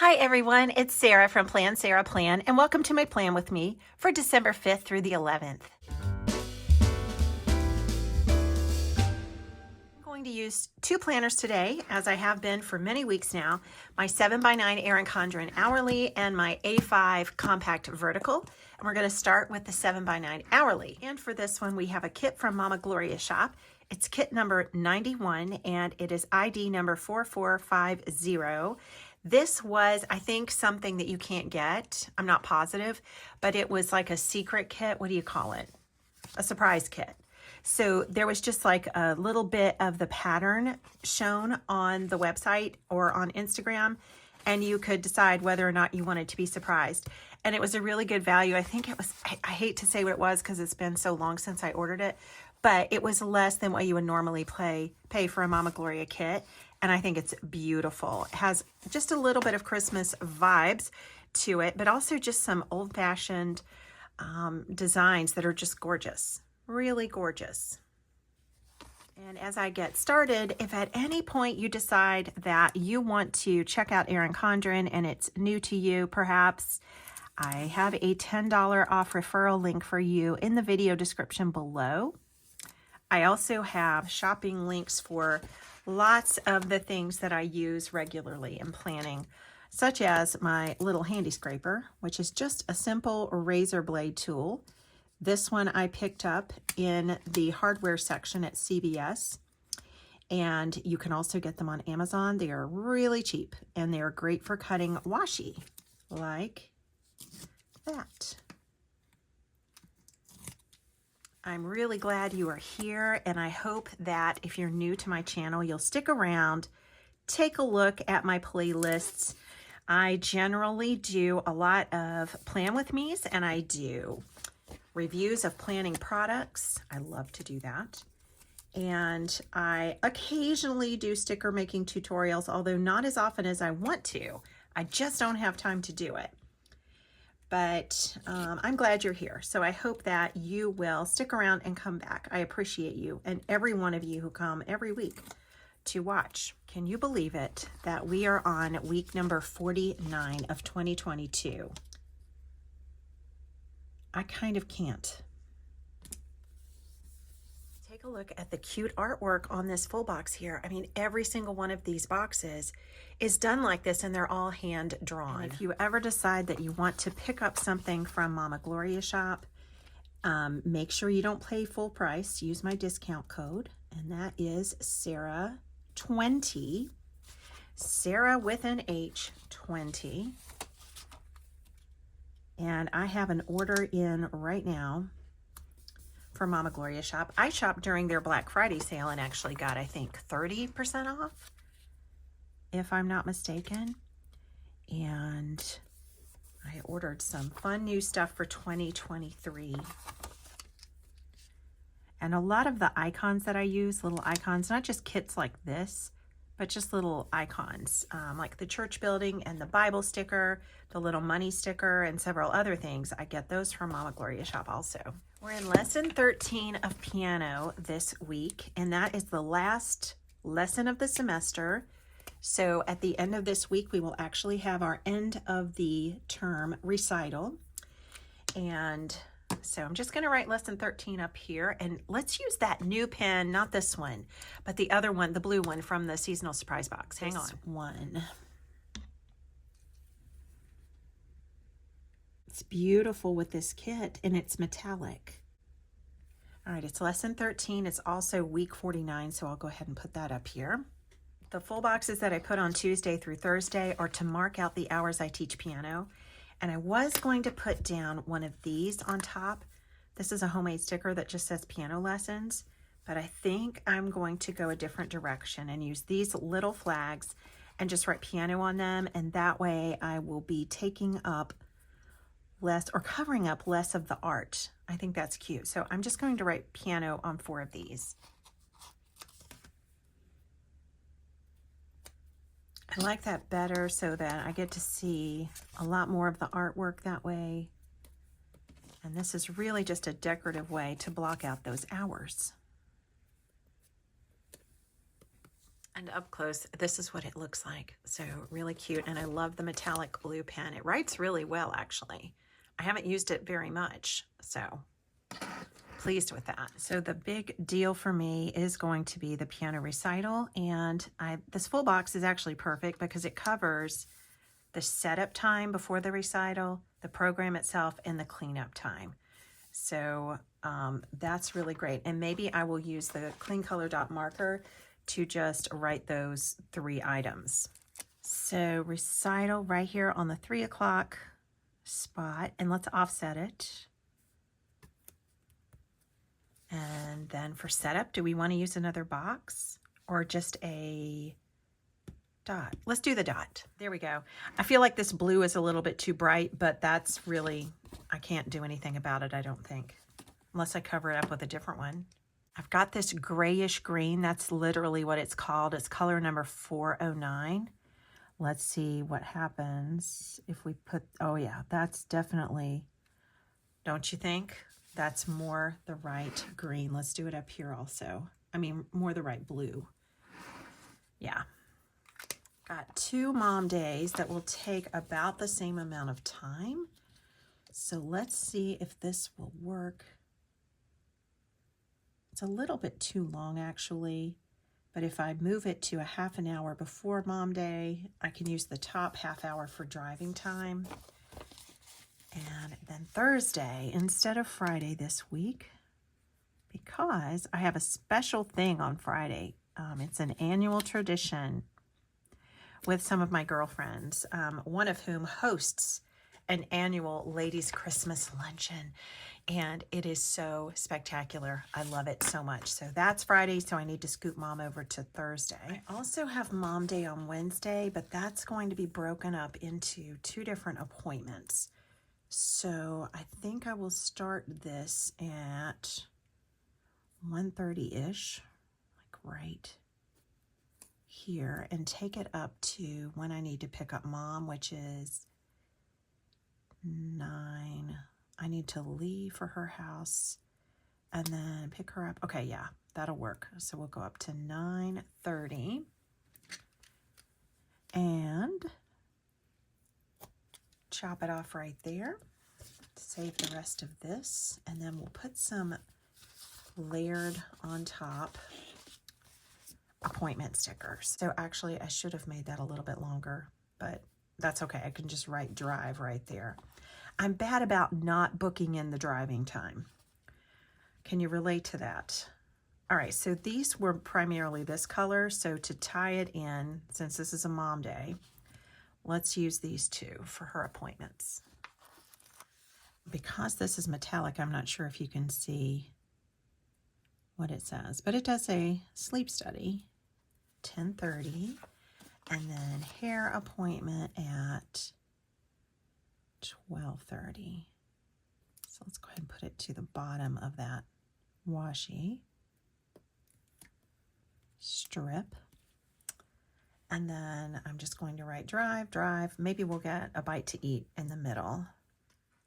Hi everyone, it's Sarah from Plan Sarah Plan, and welcome to my plan with me for December 5th through the 11th. I'm going to use two planners today, as I have been for many weeks now, my 7x9 Erin Condren Hourly and my A5 Compact Vertical. And we're going to start with the 7x9 Hourly. And for this one, we have a kit from Mama Gloria shop. It's kit number 91 and it is ID number 4450. This was, I think, something that you can't get. I'm not positive, but it was like a secret kit. What do you call it? A surprise kit. So there was just like a little bit of the pattern shown on the website or on Instagram, and you could decide whether or not you wanted to be surprised. And it was a really good value. I think it was, I hate to say what it was because it's been so long since I ordered it, but it was less than what you would normally pay for a Mama Gloria kit. And I think it's beautiful. It has just a little bit of Christmas vibes to it, but also just some old-fashioned designs that are just gorgeous, really gorgeous. And as I get started, if at any point you decide that you want to check out Erin Condren and it's new to you, perhaps, I have a $10 off referral link for you in the video description below. I also have shopping links for lots of the things that I use regularly in planning, such as my little handy scraper, which is just a simple razor blade tool. This one I picked up in the hardware section at CVS, and you can also get them on Amazon. They are really cheap, and they are great for cutting washi, like that. I'm really glad you are here, and I hope that if you're new to my channel, you'll stick around, take a look at my playlists. I generally do a lot of plan with me's, and I do reviews of planning products. I love to do that. And I occasionally do sticker making tutorials, although not as often as I want to. I just don't have time to do it. But I'm glad you're here. So I hope that you will stick around and come back. I appreciate you and every one of you who come every week to watch. Can you believe it that we are on week number 49 of 2022? I kind of can't. Take a look at the cute artwork on this full box here. I mean, every single one of these boxes is done like this, and they're all hand drawn. And if you ever decide that you want to pick up something from Mama Gloria shop, make sure you don't pay full price. Use my discount code, and that is Sarah20, Sarah with an H, 20. And I have an order in right now for Mama Gloria shop. I shopped during their Black Friday sale and actually got, I think, 30% off, if I'm not mistaken. And I ordered some fun new stuff for 2023. And a lot of the icons that I use, little icons, not just kits like this, but just little icons, like the church building and the Bible sticker, the little money sticker, and several other things. I get those from Mama Gloria shop also. We're in lesson 13 of piano this week, and that is the last lesson of the semester. So at the end of this week, we will actually have our end of the term recital. And so I'm just going to write lesson 13 up here, and let's use that new pen, not this one, but the other one, the blue one from the seasonal surprise box. Hang on. One. It's beautiful with this kit, and it's metallic. All right, it's lesson 13. It's also week 49, so I'll go ahead and put that up here. The full boxes that I put on Tuesday through Thursday are to mark out the hours I teach piano. And I was going to put down one of these on top. This is a homemade sticker that just says piano lessons, but I think I'm going to go a different direction and use these little flags and just write piano on them. And that way I will be taking up less or covering up less of the art. I think that's cute. So I'm just going to write piano on 4 of these. I like that better so that I get to see a lot more of the artwork that way. And this is really just a decorative way to block out those hours. And up close, this is what it looks like. So really cute. And I love the metallic blue pen. It writes really well, actually. I haven't used it very much, so pleased with that. So the big deal for me is going to be the piano recital. And this full box is actually perfect because it covers the setup time before the recital, the program itself, and the cleanup time. So that's really great. And maybe I will use the clean color dot marker to just write those 3 items. So recital right here on the 3 o'clock spot, and let's offset it. And then for setup, do we want to use another box or just a dot? Let's do the dot. There we go. I feel like this blue is a little bit too bright, but that's really, I can't do anything about it, I don't think, unless I cover it up with a different one. I've got this grayish green. That's literally what it's called. It's color number 409. Let's see what happens if we put, oh yeah, that's definitely, don't you think? That's more the right green. Let's do it up here also. I mean, more the right blue. Yeah. Got 2 mom days that will take about the same amount of time. So let's see if this will work. It's a little bit too long actually, but if I move it to a half an hour before mom day, I can use the top half hour for driving time. And then Thursday instead of Friday this week, because I have a special thing on Friday. It's an annual tradition with some of my girlfriends, one of whom hosts an annual ladies' Christmas luncheon. And it is so spectacular. I love it so much. So that's Friday, so I need to scoot mom over to Thursday. I also have mom day on Wednesday, but that's going to be broken up into 2 different appointments. So I think I will start this at 1:30-ish, like right here, and take it up to when I need to pick up mom, which is 9. I need to leave for her house and then pick her up. Okay, yeah, that'll work. So we'll go up to 9:30 and chop it off right there. Save the rest of this, and then we'll put some layered on top appointment stickers. So actually, I should have made that a little bit longer, but that's okay. I can just write drive right there. I'm bad about not booking in the driving time. Can you relate to that? All right, so these were primarily this color. So to tie it in, since this is a mom day, let's use these 2 for her appointments. Because this is metallic, I'm not sure if you can see what it says, but it does say sleep study, 10:30, and then hair appointment at 12:30. So let's go ahead and put it to the bottom of that washi strip. And then I'm just going to write drive. Maybe we'll get a bite to eat in the middle.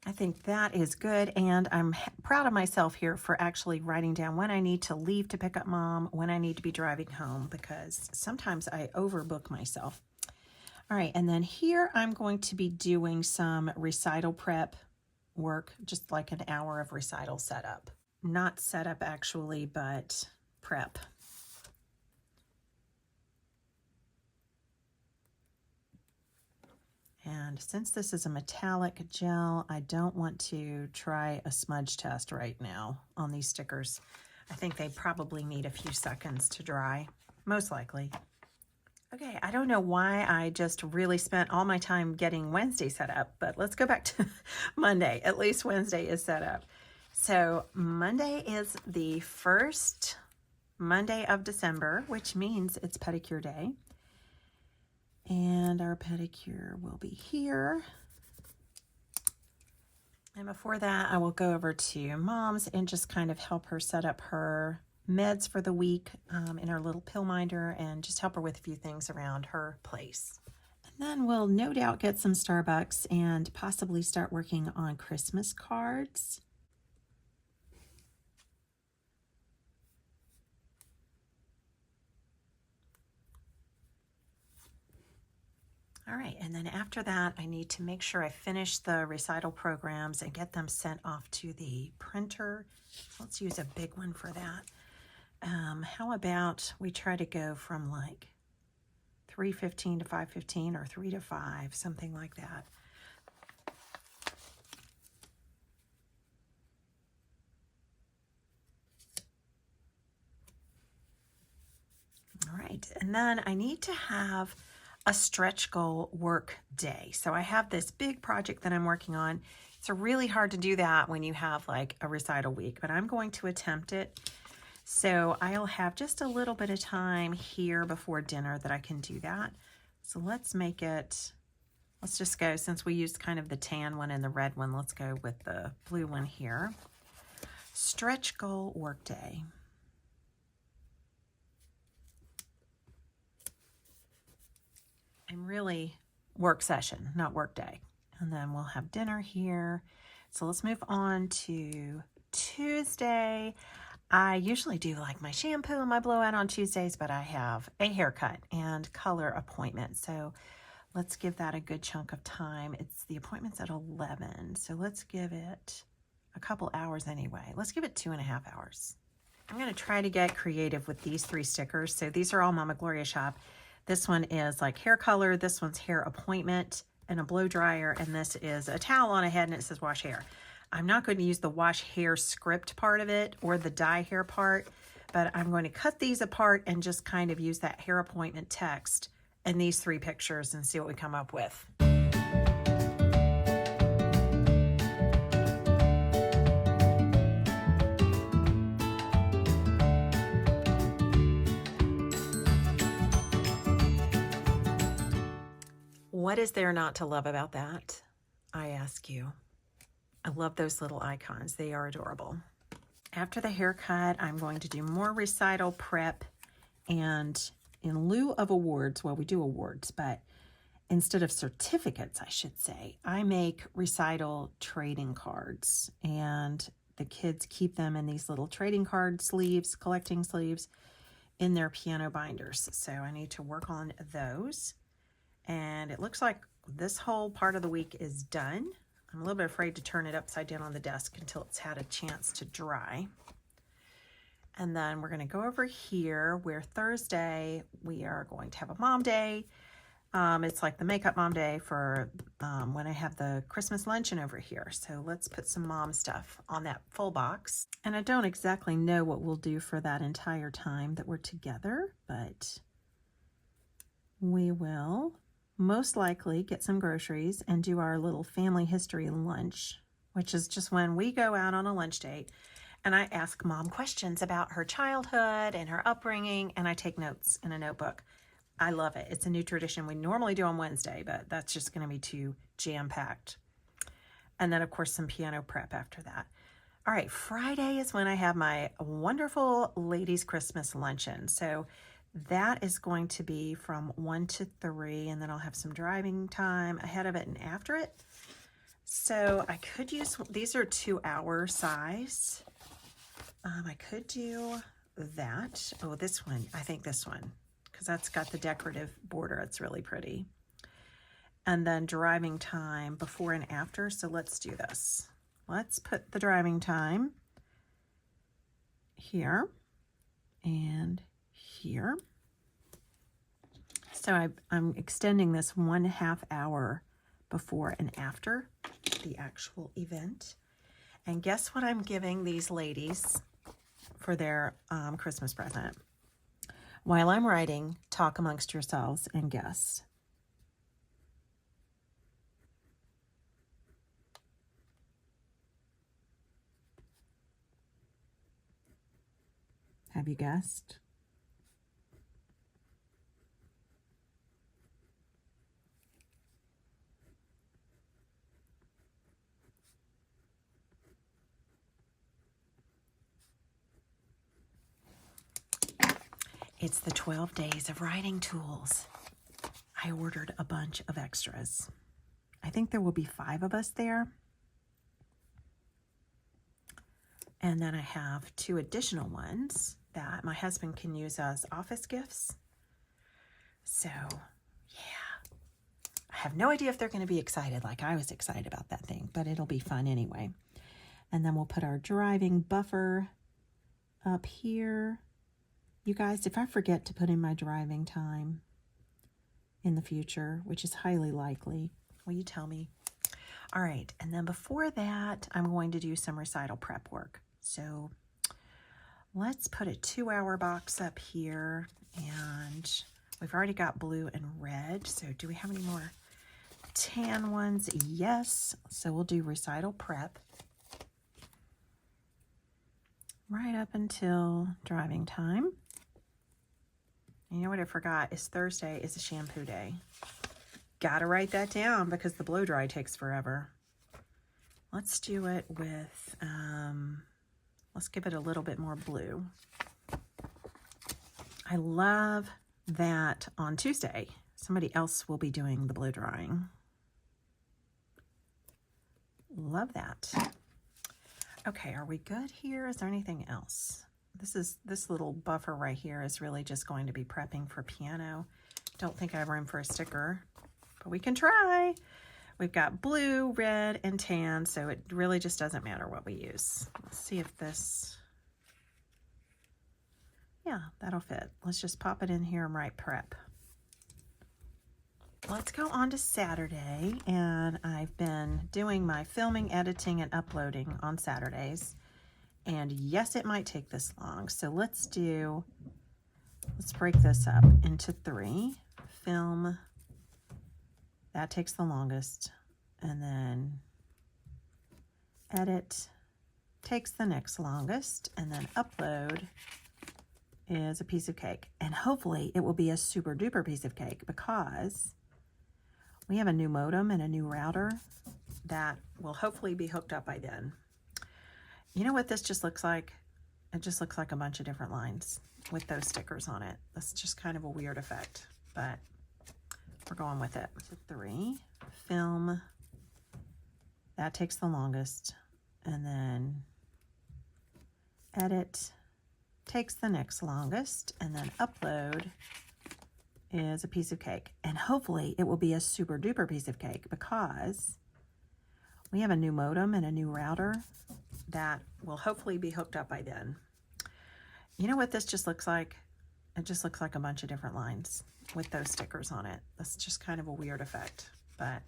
I think that is good, and I'm proud of myself here for actually writing down when I need to leave to pick up mom, when I need to be driving home, because sometimes I overbook myself. All right, and then here I'm going to be doing some recital prep work, just like an hour of recital setup. Not setup actually, but prep. And since this is a metallic gel, I don't want to try a smudge test right now on these stickers. I think they probably need a few seconds to dry, most likely. Okay, I don't know why I just really spent all my time getting Wednesday set up, but let's go back to Monday. At least Wednesday is set up. So Monday is the first Monday of December, which means it's pedicure day. And our pedicure will be here. And before that, I will go over to mom's and just kind of help her set up her meds for the week in her little pill minder, and just help her with a few things around her place. And then we'll no doubt get some Starbucks and possibly start working on Christmas cards. All right, and then after that, I need to make sure I finish the recital programs and get them sent off to the printer. Let's use a big one for that. How about we try to go from like 3:15 to 5:15 or 3 to 5, something like that. All right, and then I need to have a stretch goal work day. So I have this big project that I'm working on. It's really hard to do that when you have like a recital week, but I'm going to attempt it. So I'll have just a little bit of time here before dinner that I can do that. So let's make it, let's just go, since we used kind of the tan one and the red one, let's go with the blue one here. Stretch goal work day. And really work session, not work day. And then we'll have dinner here. So let's move on to Tuesday. I usually do like my shampoo and my blowout on Tuesdays, but I have a haircut and color appointment. So let's give that a good chunk of time. The appointment's at 11. So let's give it a couple hours anyway. Let's give it 2.5 hours. I'm going to try to get creative with these 3 stickers. So these are all Mama Gloria shop. This one is like hair color. This one's hair appointment and a blow dryer. And this is a towel on a head and it says wash hair. I'm not going to use the wash hair script part of it or the dye hair part, but I'm going to cut these apart and just kind of use that hair appointment text in these 3 pictures and see what we come up with. What is there not to love about that? I ask you. I love those little icons. They are adorable. After the haircut, I'm going to do more recital prep, and in lieu of awards, well, we do awards, but instead of certificates, I should say, I make recital trading cards, and the kids keep them in these little trading card sleeves, collecting sleeves, in their piano binders. So I need to work on those. And it looks like this whole part of the week is done. I'm a little bit afraid to turn it upside down on the desk until it's had a chance to dry. And then we're going to go over here where Thursday we are going to have a mom day. It's like the makeup mom day for when I have the Christmas luncheon over here. So let's put some mom stuff on that full box. And I don't exactly know what we'll do for that entire time that we're together, but we will most likely get some groceries and do our little family history lunch, which is just when we go out on a lunch date and I ask mom questions about her childhood and her upbringing, and I take notes in a notebook. I love it. It's a new tradition we normally do on Wednesday, but that's just going to be too jam-packed. And then, of course, some piano prep after that. All right, Friday is when I have my wonderful ladies' Christmas luncheon. So that is going to be from 1 to 3, and then I'll have some driving time ahead of it and after it. So I could use, these are 2-hour size. I could do that. Oh, this one, I think this one, because that's got the decorative border. It's really pretty. And then driving time before and after. So let's do this. Let's put the driving time here and here. So I'm extending this 1/2 hour before and after the actual event. And guess what I'm giving these ladies for their Christmas present? While I'm writing, talk amongst yourselves and guess. Have you guessed? It's the 12 days of writing tools. I ordered a bunch of extras. I think there will be 5 of us there. And then I have 2 additional ones that my husband can use as office gifts. So, yeah, I have no idea if they're going to be excited like I was excited about that thing, but it'll be fun anyway. And then we'll put our driving buffer up here. You guys, if I forget to put in my driving time in the future, which is highly likely, will you tell me? All right, and then before that, I'm going to do some recital prep work. So let's put a 2-hour box up here, and we've already got blue and red. So do we have any more tan ones? Yes. So we'll do recital prep right up until driving time. You know what I forgot is Thursday is a shampoo day. Gotta write that down because the blow dry takes forever. Let's do it with, let's give it a little bit more blue. I love that on Tuesday, somebody else will be doing the blow drying. Love that. Okay, are we good here? Is there anything else? This little buffer right here is really just going to be prepping for piano. Don't think I have room for a sticker, but we can try. We've got blue, red, and tan, so it really just doesn't matter what we use. Let's see if this, yeah, that'll fit. Let's just pop it in here and write prep. Let's go on to Saturday, and I've been doing my filming, editing, and uploading on Saturdays. And yes, it might take this long. So let's break this up into 3. Film, that takes the longest. And then edit takes the next longest. And then upload is a piece of cake. And hopefully it will be a super duper piece of cake because we have a new modem and a new router that will hopefully be hooked up by then. You know what this just looks like? It just looks like a bunch of different lines with those stickers on it. That's just kind of a weird effect, but we're going with it. So 3, film, that takes the longest, and then edit takes the next longest, and then upload is a piece of cake. And hopefully it will be a super duper piece of cake because we have a new modem and a new router that will hopefully be hooked up by then. You know what this just looks like? It just looks like a bunch of different lines with those stickers on it. That's just kind of a weird effect, but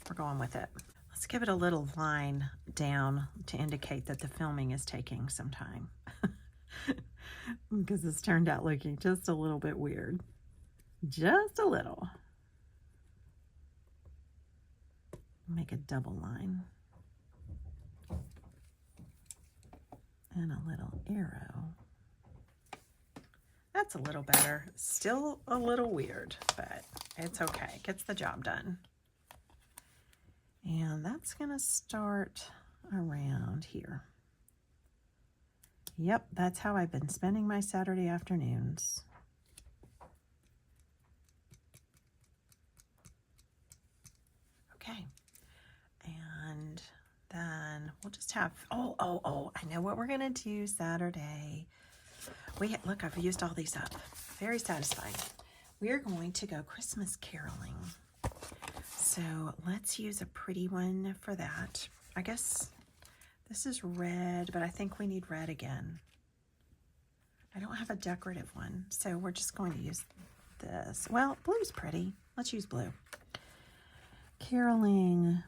we're going with it. Let's give it a little line down to indicate that the filming is taking some time because this turned out looking just a little bit weird. Just a little. Make a double line. And a little arrow. That's a little better. Still a little weird, but it's okay. Gets the job done. And that's going to start around here. Yep, that's how I've been spending my Saturday afternoons. Okay. And then we'll just have, I know what we're going to do Saturday. Look, I've used all these up. Very satisfying. We're going to go Christmas caroling. So let's use a pretty one for that. I guess this is red, but I think we need red again. I don't have a decorative one, so we're just going to use this. Well, blue's pretty. Let's use blue. Caroling.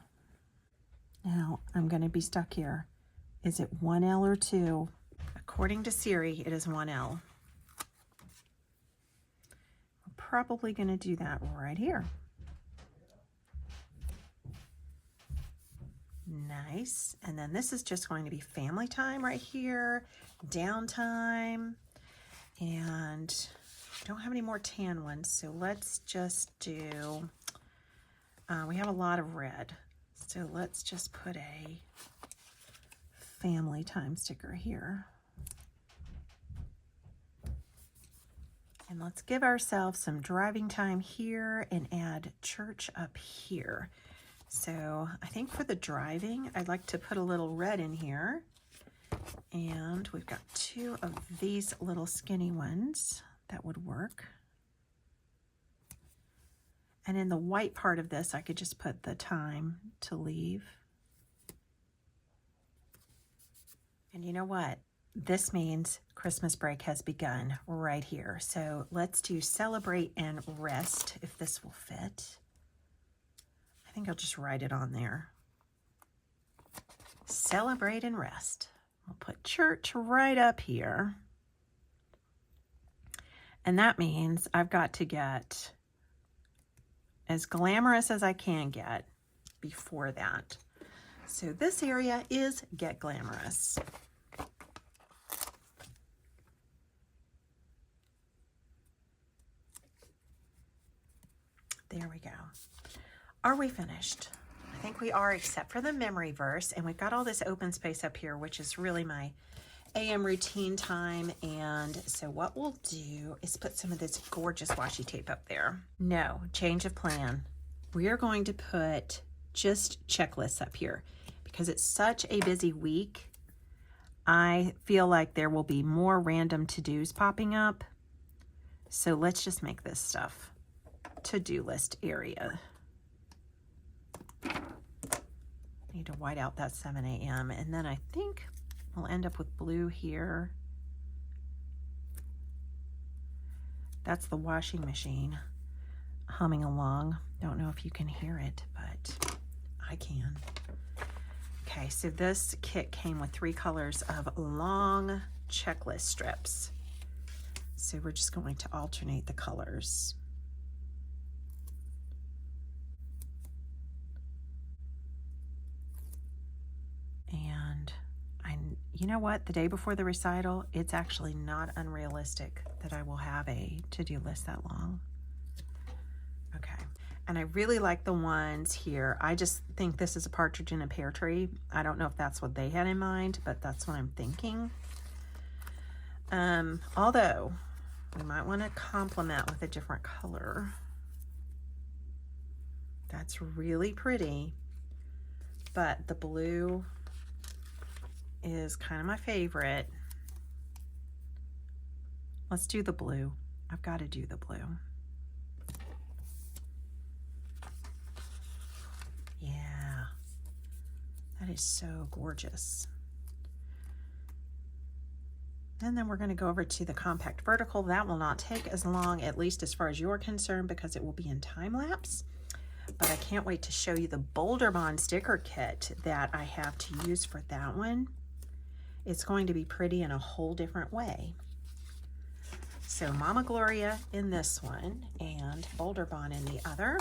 Now, I'm going to be stuck here. Is it 1L or 2? According to Siri, it is 1L. We're probably going to do that right here. Nice. And then this is just going to be family time right here, downtime, and don't have any more tan ones, so let's just do, we have a lot of red. So let's just put a family time sticker here. And let's give ourselves some driving time here and add church up here. So I think for the driving, I'd like to put a little red in here. And we've got 2 of these little skinny ones that would work. And in the white part of this, I could just put the time to leave. And you know what? This means Christmas break has begun right here. So let's do celebrate and rest, if this will fit. I think I'll just write it on there. Celebrate and rest. We'll put church right up here. And that means I've got to get as glamorous as I can get before that. So this area is Get Glamorous. There we go. Are we finished? I think we are, except for the memory verse. And we've got all this open space up here, which is really my AM routine time. And so what we'll do is put some of this gorgeous washi tape up there. No, change of plan. We are going to put just checklists up here because it's such a busy week. I feel like there will be more random to-dos popping up. So let's just make this stuff to-do list area. Need to white out that 7 a.m. and then I think we'll end up with blue here. That's the washing machine humming along. Don't know if you can hear it, but I can. Okay, so this kit came with 3 colors of long checklist strips. So we're just going to alternate the colors. And you know what? The day before the recital, it's actually not unrealistic that I will have a to-do list that long. Okay. And I really like the ones here. I just think this is a partridge in a pear tree. I don't know if that's what they had in mind, but that's what I'm thinking. Although we might want to complement with a different color. That's really pretty, but the blue is kind of my favorite. Let's do the blue. I've got to do the blue. Yeah, that is so gorgeous. And then we're going to go over to the compact vertical. That will not take as long, at least as far as you're concerned, because it will be in time lapse. But I can't wait to show you the Bolderbon sticker kit that I have to use for that one. It's going to be pretty in a whole different way. So Mama Gloria in this one and Bolderbon in the other.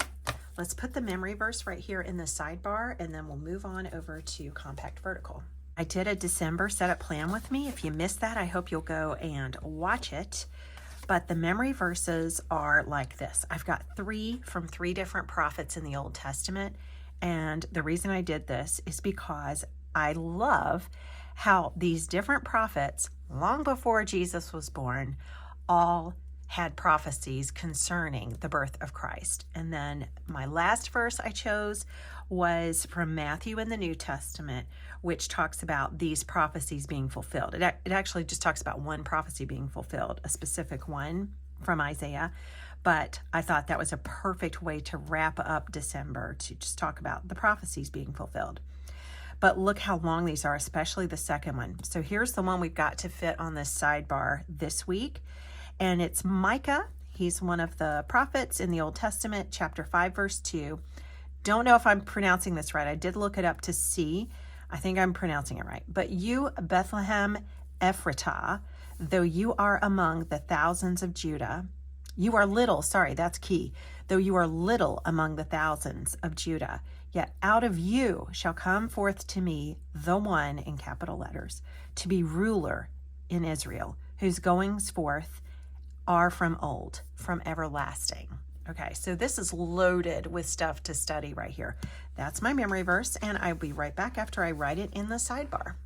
Let's put the memory verse right here in the sidebar, and then we'll move on over to compact vertical. I did a December setup plan with me. If you missed that, I hope you'll go and watch it. But the memory verses are like this. I've got 3 from 3 different prophets in the Old Testament. And the reason I did this is because I love how these different prophets, long before Jesus was born, all had prophecies concerning the birth of Christ. And then my last verse I chose was from Matthew in the New Testament, which talks about these prophecies being fulfilled. It actually just talks about one prophecy being fulfilled, a specific one from Isaiah. But I thought that was a perfect way to wrap up December, to just talk about the prophecies being fulfilled. But look how long these are, especially the second one. So here's the one we've got to fit on this sidebar this week. And it's Micah. He's one of the prophets in the Old Testament, chapter 5, verse 2. Don't know if I'm pronouncing this right. I did look it up to see. I think I'm pronouncing it right. But you, Bethlehem Ephratah, though you are among the thousands of Judah, you are little, sorry, that's key. Though you are little among the thousands of Judah, yet out of you shall come forth to me the one, in capital letters, to be ruler in Israel, whose goings forth are from old, from everlasting. Okay, so this is loaded with stuff to study right here. That's my memory verse, and I'll be right back after I write it in the sidebar.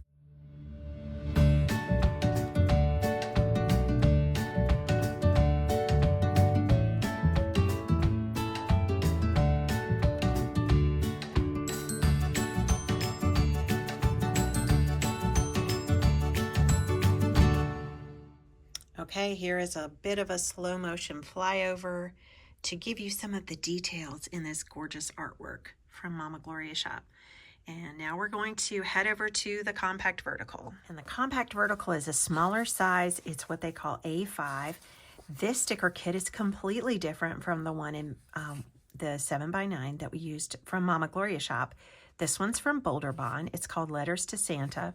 Okay, here is a bit of a slow motion flyover to give you some of the details in this gorgeous artwork from Mama Gloria shop. And now we're going to head over to the compact vertical. And the compact vertical is a smaller size. It's what they call A5. This sticker kit is completely different from the one in the 7x9 that we used from Mama Gloria shop. This one's from Bolderbon. It's called Letters to Santa.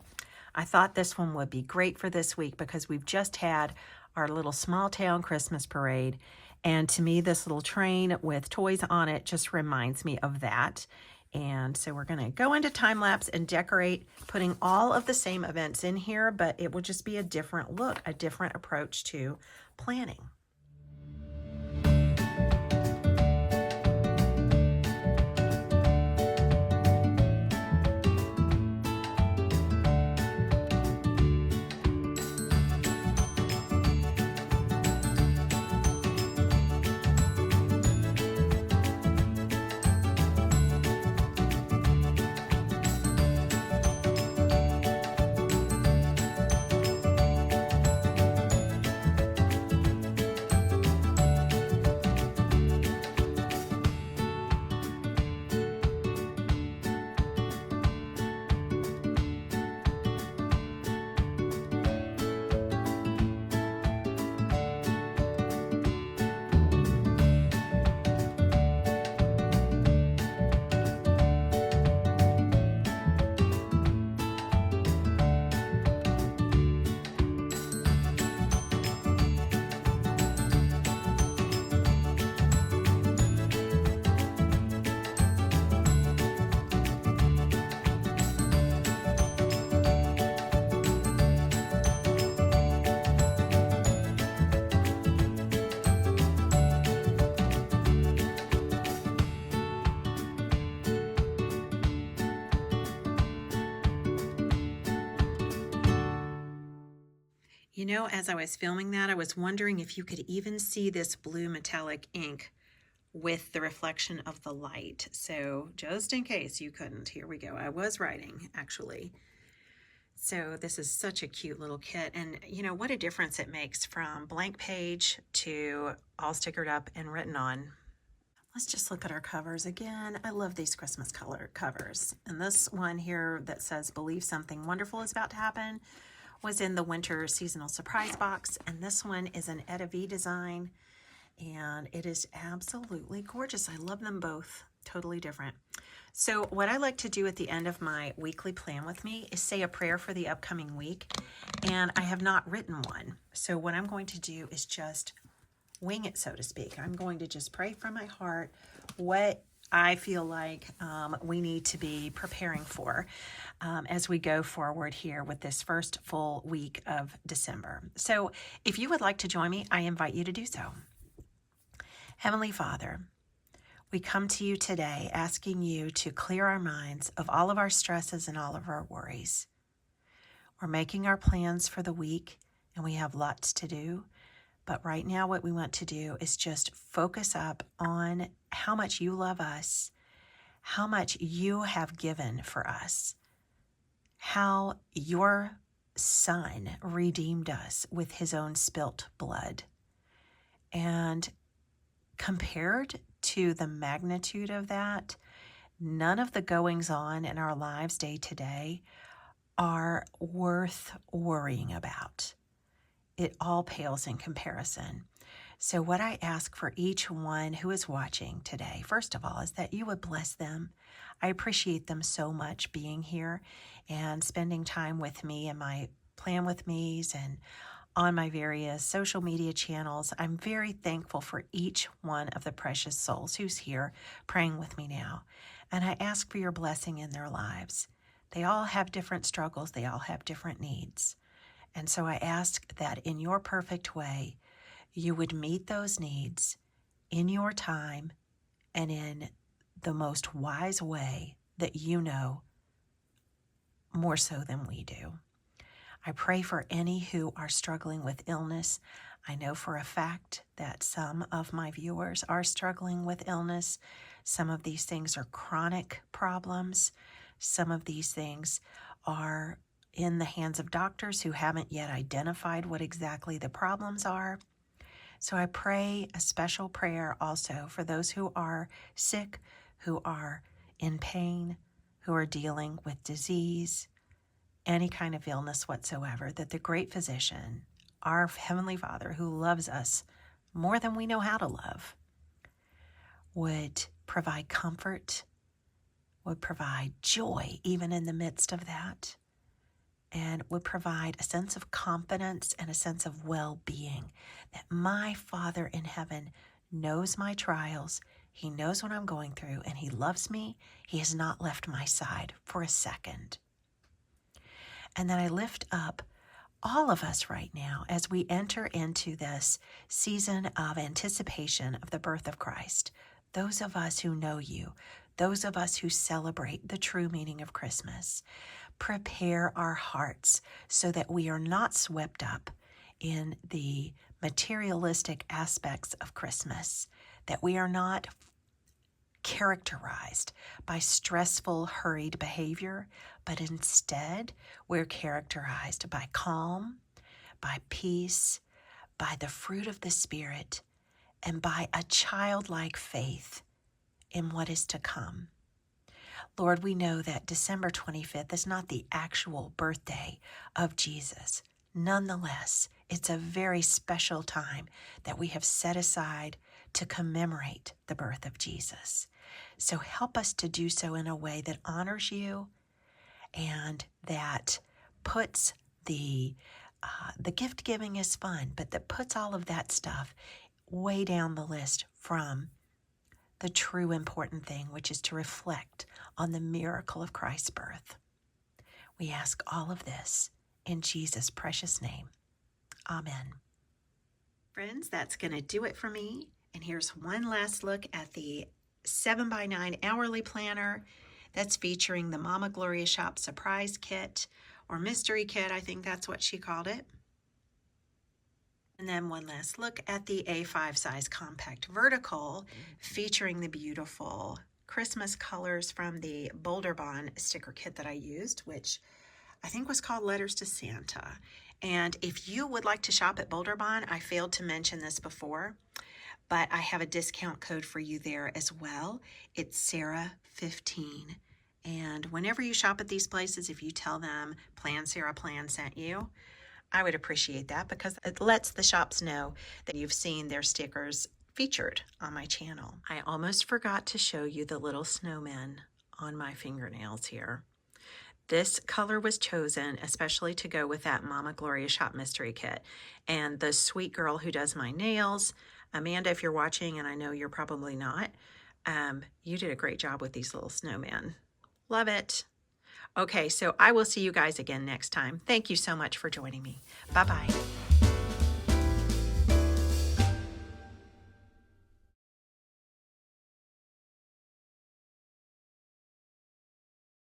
I thought this one would be great for this week because we've just had our little small town Christmas parade. And to me, this little train with toys on it just reminds me of that. And so we're going to go into time lapse and decorate, putting all of the same events in here, but it will just be a different look, a different approach to planning. You know, as I was filming that, I was wondering if you could even see this blue metallic ink with the reflection of the light. So just in case you couldn't, here we go. I was writing, actually. So this is such a cute little kit. And you know, what a difference it makes from blank page to all stickered up and written on. Let's just look at our covers again. I love these Christmas color covers. And this one here that says, "Believe something wonderful is about to happen," was in the winter seasonal surprise box. And this one is an Etta V design. And it is absolutely gorgeous. I love them both. Totally different. So what I like to do at the end of my weekly plan with me is say a prayer for the upcoming week. And I have not written one. So what I'm going to do is just wing it, so to speak. I'm going to just pray from my heart what I feel like we need to be preparing for as we go forward here with this first full week of December. So if you would like to join me, I invite you to do so. Heavenly Father, we come to you today asking you to clear our minds of all of our stresses and all of our worries. We're making our plans for the week and we have lots to do. But right now what we want to do is just focus up on how much you love us, how much you have given for us, how your Son redeemed us with his own spilt blood. And compared to the magnitude of that, none of the goings on in our lives day to day are worth worrying about. It all pales in comparison. So what I ask for each one who is watching today, first of all, is that you would bless them. I appreciate them so much being here and spending time with me and my Plan With Me's and on my various social media channels. I'm very thankful for each one of the precious souls who's here praying with me now. And I ask for your blessing in their lives. They all have different struggles. They all have different needs. And so I ask that in your perfect way, you would meet those needs in your time and in the most wise way that you know more so than we do. I pray for any who are struggling with illness. I know for a fact that some of my viewers are struggling with illness. Some of these things are chronic problems. Some of these things are in the hands of doctors who haven't yet identified what exactly the problems are. So I pray a special prayer also for those who are sick, who are in pain, who are dealing with disease, any kind of illness whatsoever, that the great physician, our Heavenly Father who loves us more than we know how to love, would provide comfort, would provide joy even in the midst of that, and would provide a sense of confidence and a sense of well-being, that my Father in heaven knows my trials, He knows what I'm going through, and He loves me. He has not left my side for a second. And then I lift up all of us right now as we enter into this season of anticipation of the birth of Christ. Those of us who know you, those of us who celebrate the true meaning of Christmas, prepare our hearts so that we are not swept up in the materialistic aspects of Christmas, that we are not characterized by stressful, hurried behavior, but instead we're characterized by calm, by peace, by the fruit of the Spirit, and by a childlike faith in what is to come. Lord, we know that December 25th is not the actual birthday of Jesus. Nonetheless, it's a very special time that we have set aside to commemorate the birth of Jesus. So help us to do so in a way that honors you and that puts the gift giving is fun, but that puts all of that stuff way down the list from the true important thing, which is to reflect on the miracle of Christ's birth. We ask all of this in Jesus' precious name. Amen. Friends, that's going to do it for me. And here's one last look at the 7x9 hourly planner that's featuring the Mama Gloria Shop surprise kit, or mystery kit, I think that's what she called it. And then one last look at the A5 size compact vertical featuring the beautiful Christmas colors from the Bolderbon sticker kit that I used, which I think was called Letters to Santa. And if you would like to shop at Bolderbon, I failed to mention this before, but I have a discount code for you there as well. It's Sarah15. And whenever you shop at these places, if you tell them Plan Sarah Plan sent you, I would appreciate that, because it lets the shops know that you've seen their stickers featured on my channel. I almost forgot to show you the little snowmen on my fingernails here. This color was chosen especially to go with that Mama Gloria Shop mystery kit. And the sweet girl who does my nails, Amanda, if you're watching, and I know you're probably not, you did a great job with these little snowmen. Love it. Okay, so I will see you guys again next time. Thank you so much for joining me. Bye-bye.